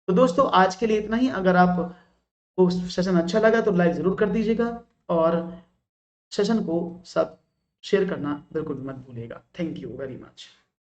तो दोस्तों आज के लिए इतना ही। अगर आपको सेशन अच्छा लगा तो लाइक जरूर कर दीजिएगा और सेशन को सब शेयर करना बिल्कुल मत भूलिएगा। Thank you very much.